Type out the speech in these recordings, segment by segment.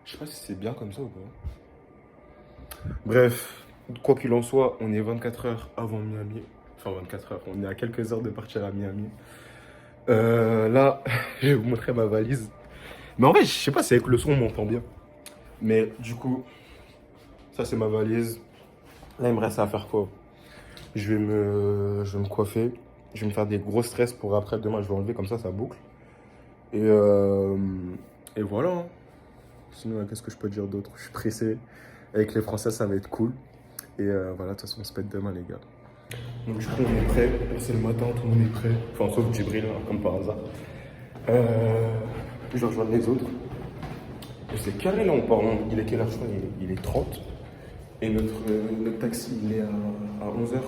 Je sais pas si c'est bien comme ça ou pas. Bref, quoi qu'il en soit, on est 24 heures avant Miami. Enfin 24 heures, on est à quelques heures de partir à Miami. Là, je vais vous montrer ma valise. Mais en vrai, je sais pas si avec le son on m'entend bien. Mais du coup, ça c'est ma valise. Là, il me reste à faire quoi? Je vais me coiffer. Je vais me faire des gros stress pour après. Demain, je vais enlever comme ça boucle. Et, euh, et voilà. Hein. Sinon, qu'est-ce que je peux dire d'autre? Je suis pressé. Avec les Français, ça va être cool. Et voilà, de toute façon, on se pète demain, les gars. Donc, du coup, on est prêt. C'est le matin, tout le monde est prêt. Enfin, sauf Djibril, hein, comme par hasard. Je vais rejoindre les autres. Et c'est carré, là, on part. Il est quelle heure, je crois? Il est 30. Et notre taxi, il est à 11h.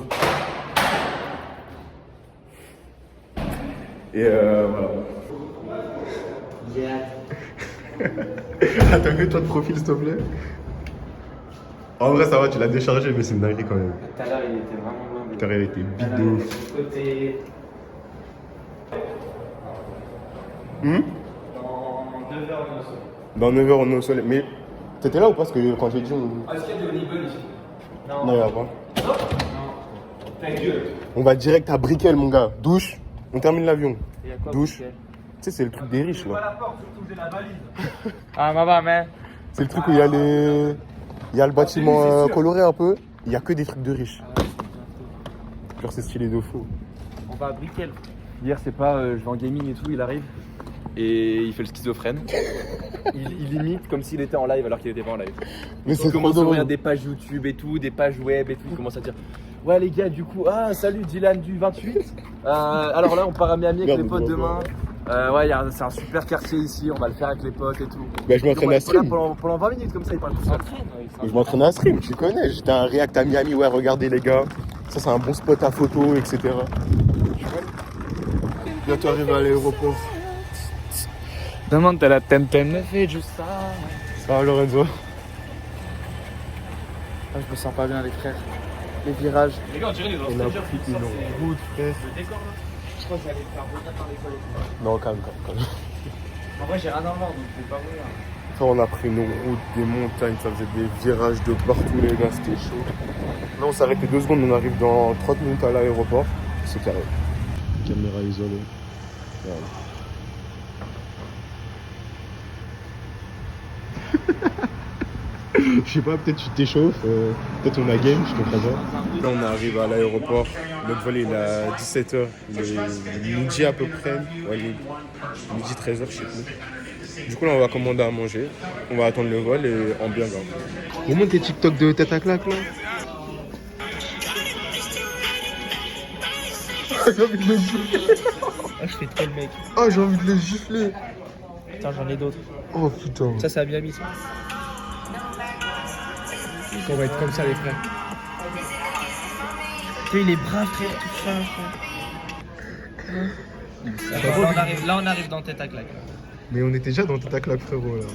Et voilà. T'as vu toi de profil, s'il te plaît? En vrai, ça va, tu l'as déchargé, mais c'est une dinguerie quand même. Tout à l'heure, il était vraiment loin. Tout à l'heure, il était bide de ouf. Côté. Dans 9 heures, on est au sol. Dans 9h, on est au soleil. Mais t'étais là ou pas? Parce que quand j'ai dit. Est-ce qu'il y a de Honeybull ici? Non, il n'y a pas. Non. Ta gueule. On va direct à Brickell, mon gars. Douche, on termine l'avion. Il y a quoi? Douche. Tu sais, c'est le truc des riches, Pas là. la porte, surtout j'ai la valise. Ah, maman, mais. C'est le truc où il y a les. Il y a le bâtiment coloré un peu. Il n'y a que des trucs de riches. Genre, c'est stylé de fou. On va à Brickell. Hier, c'est pas je vais en gaming et tout, il arrive. Et il fait le schizophrène. il imite comme s'il était en live alors qu'il était pas en live. Mais Il c'est trop commence à ouvrir drôle. des pages YouTube et tout, des pages web et tout. Il commence à dire ouais les gars, du coup, salut Dylan du 28. Alors là, on part à Miami avec Merde, les potes je vois demain. Ouais, c'est un super quartier ici, on va le faire avec les potes et tout. Bah, je m'entraîne à stream. Pendant 20 minutes comme ça, il parle tout seul. Je m'entraîne à stream, tu connais. J'étais à un React à Miami, ouais, regardez les gars. Ça, c'est un bon spot à photo, etc. Bientôt arrivé à l'aéroport. Demande la Temtem fait juste ça. Ça va, Lorenzo? Je me sens pas bien les frères. Les virages. Les gars, on dirait les On a pris une route, frère. Le décor là. Je crois que j'allais me faire revenir par l'école et tout. Non, calme. En vrai, j'ai rien à voir donc je vais pas mourir. Enfin, on a pris une route, des montagnes, ça faisait des virages de partout, les gars, c'était chaud. Là, on s'est arrêté 2 secondes, on arrive dans 30 minutes à l'aéroport. C'est carré. Caméra isolée. Voilà. Je sais pas, peut-être tu t'échauffes, peut-être on a game, je comprends pas. Là on arrive à l'aéroport, notre vol il est à 17h, il est midi à peu près, ouais, midi 13h je sais plus. Du coup là on va commander à manger, on va attendre le vol et en bien grave. Vous montre tes TikTok de tête à claque là. J'ai envie de le gifler. Ah, je fais trop le mec. Ah j'ai envie de le gifler. Putain, j'en ai d'autres. Oh putain. Ça, c'est à Miami, ça. On va être comme ça, les frères. Putain, il est brave, frère, tout ça, frère. Là, on arrive dans tête à claque. Mais on était déjà dans tête à claque frérot là.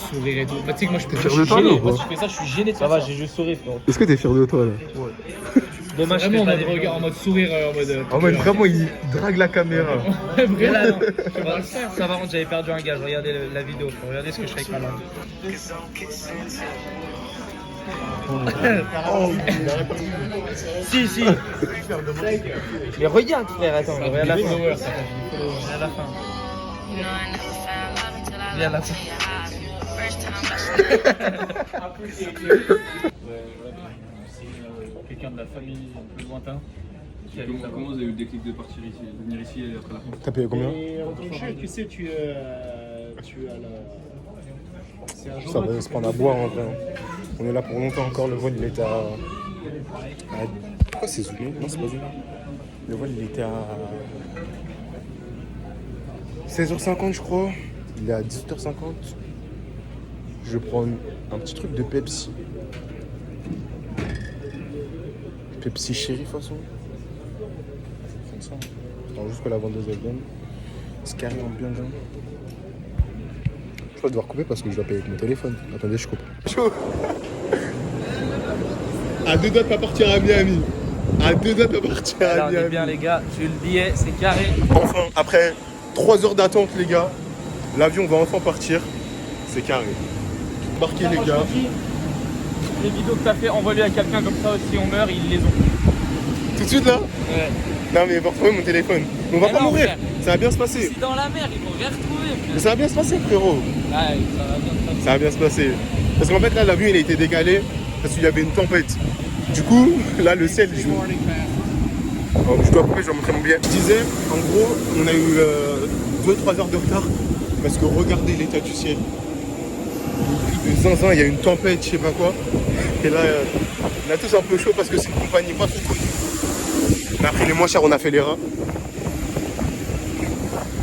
Sourire et tout. Bah, tu sais que moi, je T'es fier de toi là ou Moi, pas? si je fais ça, je suis gêné de ça. Ça va, j'ai juste sourire, frère. Est-ce que t'es fier de toi là? Dommage, vraiment en mode regard, en mode sourire, en mode. En mode vraiment il drague la caméra. Vrai là, non. Ça va, j'avais perdu un gars. Regardez la vidéo. Regardez ce que je fais avec ma langue. Si. Mais regarde, frère, attends. Regarde la fin. Regarde la fin. Regarde la fin. Quelqu'un de la famille un peu lointain. Comment vous avez eu le déclic de partir ici, de venir ici et après la France? T'as payé combien? Et en tant que chef, tu sais, tu as la. C'est un jour. Ça va se prendre à boire en vrai. On est là pour longtemps encore, le vol il était à... Pourquoi c'est zoomé? Non c'est pas zoomé. Le vol il était à 16h50 je crois. Il est à 18h50. Je vais prendre un petit truc de Pepsi. Pepsi chéri de toute façon. Comme ça. Attends juste que la vendeuse elle vienne. C'est carré en bien. Je vais devoir couper parce que je dois payer avec mon téléphone. Attendez, je coupe. Chaud. À 2 doigts de pas partir à Miami. À 2 doigts de partir à Là, on est Miami. bien, les gars. Je le disais, c'est carré. Enfin, après 3 heures d'attente, les gars, l'avion va enfin partir. C'est carré. Embarquez, les gars. Les vidéos que t'as fait, envoie-les à quelqu'un comme ça aussi, on meurt, ils les ont. Tout de suite là Ouais. Non, mais va retrouver mon téléphone. On va Mais pas non, mourir. frère. Ça va bien se passer. C'est dans la mer, ils vont rien retrouver, Mais frère. ça va bien se passer, frérot. Ouais, ça va bien se passer. Ça va bien se passer. Parce qu'en fait, là, l'avion, il a été décalé parce qu'il y avait une tempête. Du coup, là, le ciel joue. Oh, je dois couper, je vais montrer mon billet. Je disais, en gros, on a eu 2-3 heures de retard parce que regardez l'état du ciel. Le zinzin, il y a une tempête, je sais pas quoi. Et là, on a tous un peu chaud parce que c'est une compagnie pas trop connue. On a pris les moins chers, on a fait les rats.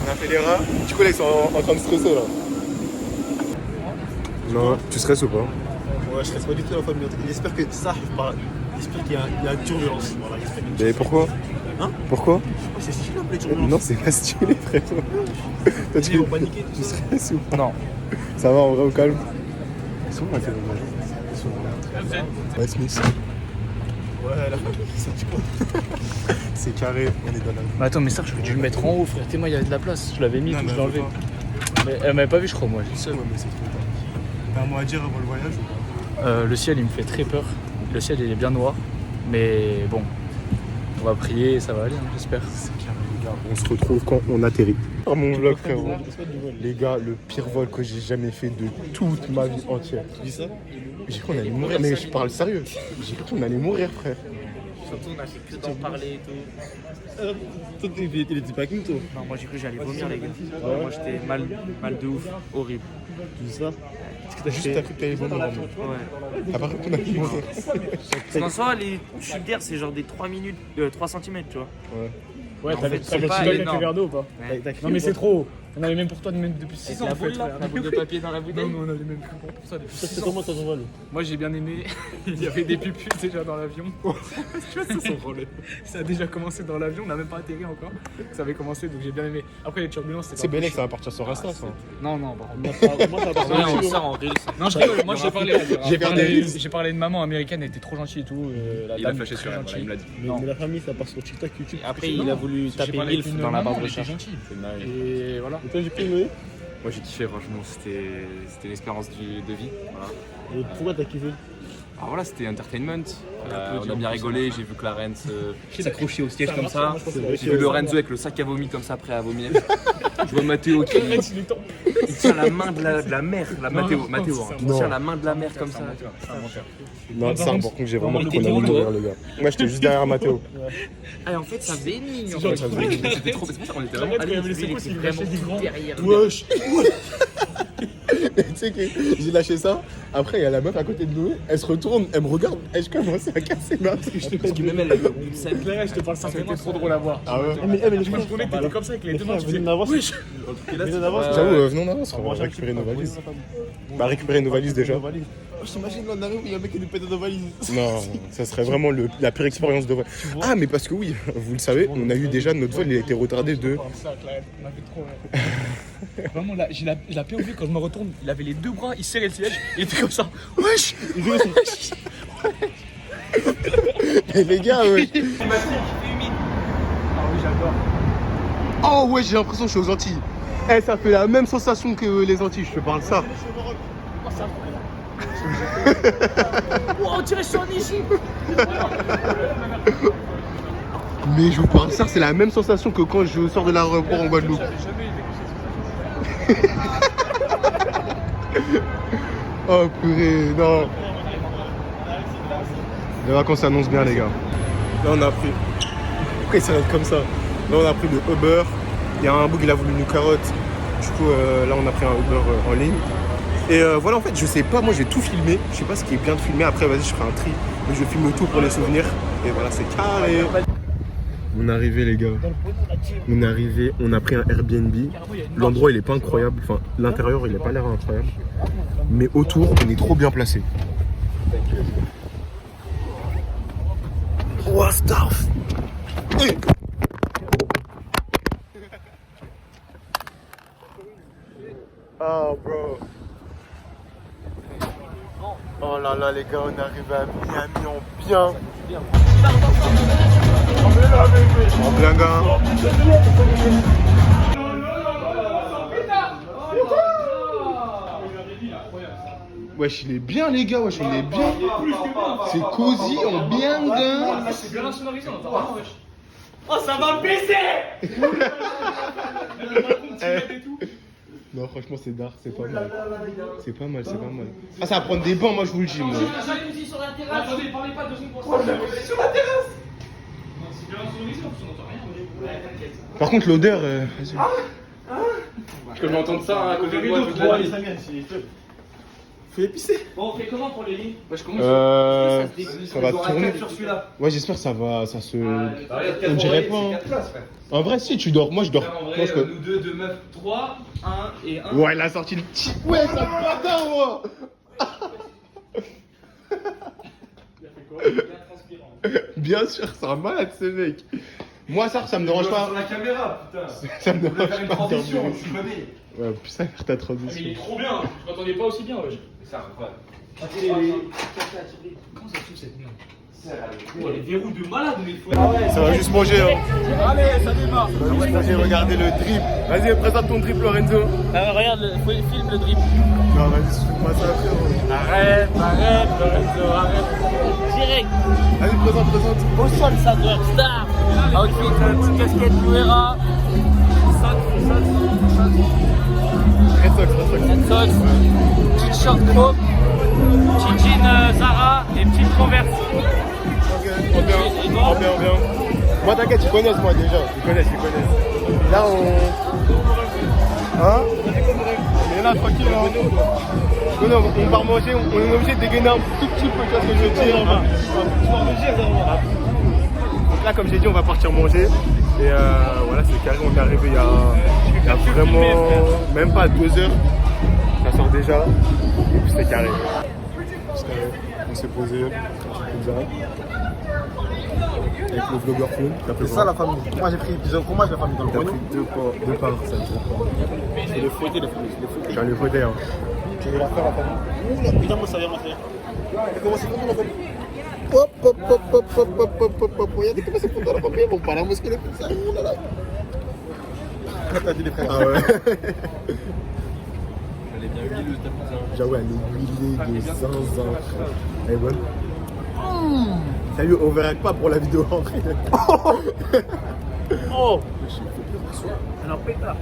On a fait les rats. Du coup, là, ils sont en train de stresser, là. Non, tu stresses ou pas? Ouais, je reste pas du tout la famille. J'espère que ça arrive pas. J'espère qu'il y a une turbulence. Voilà, j'espère qu'il y a une Mais pourquoi? Hein? Pourquoi? turbulence. C'est stylé un peu les turbulences. Non, c'est pas stylé, frère. Toi, Ils vont paniquer. tu stresses ou pas? Non. Ça va, en vrai, au calme. Ils sont où, la télé? Ouais, Smith. Ouais, la famille, ça dit quoi? C'est carré, on est dans la... Mais attends, mais ça, j'aurais dû le mettre en haut, frère. T'es moi, il y avait de la place. Je l'avais mis, Non, tout, mais je l'ai enlevé. faut Mais elle m'avait pas vu, je crois, moi. J'étais seul. Ouais, mais c'est trop tard. T'as un mot à dire avant le voyage ou pas? Le ciel, il me fait très peur. Le ciel, il est bien noir. Mais bon, on va prier et ça va aller, hein, j'espère. C'est carré, les gars. On se retrouve quand on atterrit. Oh mon vlog, frérot. Les gars, le pire vol que j'ai jamais fait de toute ma vie entière. Tu dis ça? J'ai cru qu'on allait mourir, mais je parle sérieux. J'ai cru qu'on allait mourir, frère. Surtout, on a fait que d'en parler et tout. Toi, il était pas avec nous, toi? Non, moi j'ai cru que j'allais vomir, les gars. Moi j'étais mal de ouf, horrible. Tu dis ça? Parce que t'as juste cru que t'allais vomir en moi. Ouais. T'as pas cru qu'on allait mourir. Parce qu'en soi, les chutes d'air, c'est genre des 3 minutes, 3 cm, tu vois. Ouais, En t'avais fait, c'est pas avec le énorme. verre d'eau ou pas? Non mais c'est trop. On avait même pour toi même depuis 6 ans La en fait. boule là, la boule de papier dans la bouteille. Non, on avait même plus pour ça depuis Ça, 6 c'est ans. comment ton vol? Moi j'ai bien aimé. Il y avait des pupus déjà dans l'avion. Tu vois, ça s'est enrôlé. Ça a déjà commencé dans l'avion, on n'a même pas atterri encore. Ça avait commencé donc j'ai bien aimé. Après les turbulences C'est Bélec, ça va partir sur Insta, ça. Non, non, par contre. Moi, ça va Ouais, on le sort en reels. Non, je rigole, moi j'ai parlé. J'ai fait des reels. J'ai parlé de maman américaine, elle était trop gentille et tout. La Il a dame flashé très sur elle, voilà, gentille. il me l'a dit. Mais la famille, ça part sur TikTok, YouTube. Après, il a voulu J'ai taper parlé MILF avec une dans la maman, barre de elle était recherche. gentille. C'est nice. Et voilà. Et toi, j'ai filmé. Moi j'ai kiffé, franchement, c'était une expérience de vie. Voilà. Et pourquoi t'as kiffé? Alors voilà, c'était entertainment. On a bien rigolé, j'ai vu Clarence s'accrocher au siège comme ça. J'ai vu Lorenzo avec le sac à vomi comme ça, prêt à vomir. Je vois Mathéo qui il tient la main de la mer, Mathéo, hein. Il Non. tient la main de la mer comme ça. Non, ça, par contre, j'ai vraiment Il cru était qu'on allait devant, mourir, les gars. Moi, j'étais juste derrière Mathéo. Ah, en fait, ça bénigne. C'était trop, c'est pour ça qu'on était vraiment allés. Wesh. Tu sais que j'ai lâché ça. Après, il y a la meuf à côté de nous. Elle se retourne, elle me regarde. Et je commence à casser ma tête. Parce que même elle a eu une scène. Là, je te parle ça, c'était trop drôle à voir. Ah ouais. Mais les Moi, je trouvais que t'étais comme ça avec les deux mains. Tu venez faisais d'avance. wesh. Venez d'avance. J'avoue, venons d'avance, on va récupérer nos valises. Bah, récupérer nos valises déjà. Oh, j'imagine, là, on arrive, il y a un mec qui nous pète nos valises. Non, ça serait vraiment la pire expérience de vol. Ah, mais parce que oui, vous le savez, on a eu déjà notre vol, il a été retardé de. On a fait trop rire. Vraiment, là, j'ai la POV quand je me retourne, il avait les deux bras, il serrait le siège, il était comme ça. Wesh. Et les gars, ouais. Ah oui, j'adore. Oh ouais, j'ai l'impression que je suis aux Antilles. Eh, ça fait la même sensation que les Antilles, je te parle ça. Oh, on dirait sur ici. Mais je vous parle ça, c'est la même sensation que quand je sors de l'aéroport en Guadeloupe. Oh purée, non. Les vacances s'annoncent bien, les gars. Là, on a pris. Pourquoi il s'arrête comme ça? Là, on a pris le Uber. Il y a un bout, il a voulu nous carotte. Du coup, là, on a pris un Uber en ligne. Et voilà, en fait, je sais pas, moi, je vais tout filmer. Je sais pas ce qui est bien de filmer. Après, vas-y, je ferai un tri. Mais je filme tout pour les souvenirs. Et voilà, c'est carré. On est arrivé, les gars. On est arrivé, on a pris un Airbnb. L'endroit, il est pas incroyable. Enfin, l'intérieur, il a pas l'air incroyable. Mais autour, on est trop bien placé. Oh, stuff. Hey. Oh, bro. Oh là là, les gars, on est arrivé à Miami en bien. En blinguin. Wesh, il est bien, les gars, wesh, on est bien. C'est cosy, en bien gain. C'est bien insonorisé, on entend vraiment, wesh. Oh, ça va me baisser. Non, franchement, c'est dark, c'est pas mal. C'est pas mal, c'est pas mal. Ah, ça va prendre des bancs, moi, je vous le dis, moi. Jalousie sur la terrasse. Attendez, parlez pas 2 secondes pour ça. Jalousie sur la terrasse. C'est bien insonorisé, en plus, on entend rien. Ouais, t'inquiète. Par contre, l'odeur. Vas-y. Je peux m'entendre ça à côté de moi toute la nuit. Fais épicer. Bon, on fait comment pour les lignes? Ça va tourner. Ouais, j'espère que ça va. Ça se. On dirait pas. En vrai, si, tu dors. Moi, je dors. Moi, je peux. Nous deux meufs, 3, 1 et 1. Ouais, il a sorti le petit. Ouais, ça me bâtard, moi. Bien sûr, c'est un malade, ce mec. Moi, ça me dérange pas. Sur la caméra, putain. Ça me dérange Faire une pas. transition, je suis connais. Ouais, putain, faire ta Mais il transition. est trop bien. Je m'attendais pas aussi bien, wesh. Ça, ouais. Comment ça se fait cette merde? Oh, les verrous de malade, mais il faut. Ça va juste manger, hein. Allez, ça démarre. Ça va juste manger, regardez le drip. Vas-y, présente ton drip, Lorenzo. Regarde, filme le drip. Non, vas-y, fais-moi ça, frérot. Arrête, Lorenzo, arrête. Direct. Vas-y, présente. Au sol, ça doit être star. Outfit, petite casquette Louera. Red Sox. Petite short chrome. Petite jean Zara et petite Converse. Ok, on bien. Moi, t'inquiète, ils connaissent, moi, déjà. Ils connaissent. Là, Hein? On est là, tranquille, hein. Non, on part manger, on est obligé de dégainer un tout petit peu, tu vois ce que je veux dire. Donc là, comme j'ai dit, on va partir manger. Et voilà, c'est carré, on est arrivé il y a vraiment même pas 2 heures. Ça sort déjà. Et puis c'est carré. On s'est posé, avec le vlogueur Flo. C'est ça la famille. Moi j'ai pris plusieurs fromages la famille dans le T'as grenier. pris 2 parts, ça me fait. Je vais les fouetter, Je vais aller voter, hein. Je vais la faire la famille. Oula, putain, moi ça vient m'intérêt. Comment c'est foutu la famille? Hop. Regardez comment c'est foutu la famille. Bon, pas la mosquée, les petits, ça. Oulala. T'as dit les frères. Ah ouais. Elle est bien huileuse ta pizza. J'avoue, elle est huilée de zinzin. Elle est bonne. Salut, on verra pas pour la vidéo en vrai. Oh! Alors pétard.